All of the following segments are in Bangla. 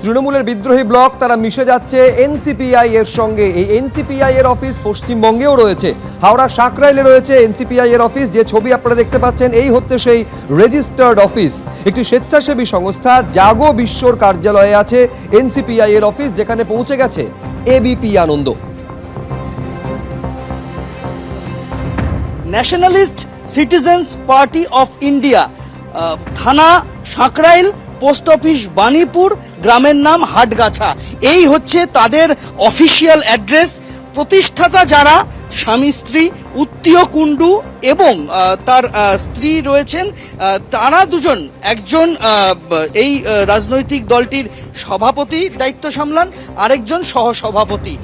তৃণমূলের বিদ্রোহী ব্লক তারা মিশে যাচ্ছে এনসিপিআই এর সঙ্গে। এই এনসিপিআই এর অফিস পশ্চিমবঙ্গেও রয়েছে, হাওড়া সাঁকরাইলে রয়েছে এনসিপিআই এর অফিস। যে ছবি আপনারা দেখতে পাচ্ছেন এই হচ্ছে সেই রেজিস্টার্ড অফিস। একটি স্বেচ্ছাসেবী সংস্থা জাগো বিশ্বর কার্যালয়ে আছে এনসিপিআই এর অফিস, যেখানে পৌঁছে গেছে ABP Ananda. Nationalist Citizens Party of India, থানা সাঁকরাইল, পোস্ট অফিস বাণীপুর, গ্রামের নাম হাটগাছা। এই হচ্ছে তাদের অফিসিয়াল অ্যাড্রেস। প্রতিষ্ঠাতা যারা স্বামী স্ত্রী উত্তীয় কুণ্ডু এবং তার স্ত্রী রয়েছেন, তারা দুজন, একজন এই রাজনৈতিক দলটির সভাপতি দায়িত্ব সামলান, আরেকজন সহসভাপতি।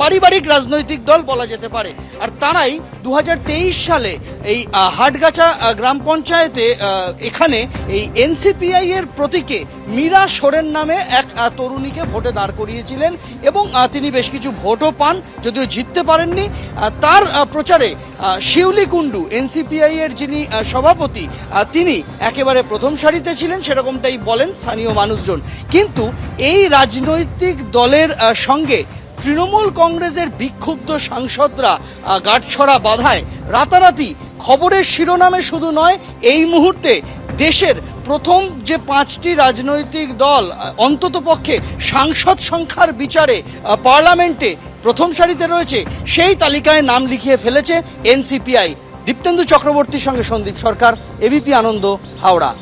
পারিবারিক রাজনৈতিক দল বলা যেতে পারে। আর তারাই 2023 সালে এই হাটগাছা গ্রাম পঞ্চায়েতে এখানে এই এনসিপিআই এর প্রতীকে মীরা সোরেন নামে এক তরুণীকে ভোটে দাঁড় করিয়েছিলেন এবং তিনি বেশ কিছু ভোটও পান, যদিও জিততে পারেননি। তার প্রচারে শিউলি কুণ্ডু, এনসিপিআই এর যিনি সভাপতি, তিনি একেবারে প্রথম সারিতে ছিলেন, সেরকমটাই বলেন স্থানীয় মানুষজন। কিন্তু এই রাজনৈতিক দলের সঙ্গে তৃণমূল কংগ্রেসের বিক্ষুব্ধ সাংসদরা গাঁটছড়া বাঁধায় রাতারাতি খবরের শিরোনামে শুধু নয়, এই মুহূর্তে দেশের প্রথম যে 5টি রাজনৈতিক দল অন্ততপক্ষে সাংসদ সংখ্যার বিচারে পার্লামেন্টে প্রথম সারিতে রয়েছে, সেই তালিকায় নাম লিখিয়ে ফেলেছে এনসিপিআই। দীপ্তেন্দু চক্রবর্তীর সঙ্গে সন্দীপ সরকার, এবিপি আনন্দ, হাওড়া।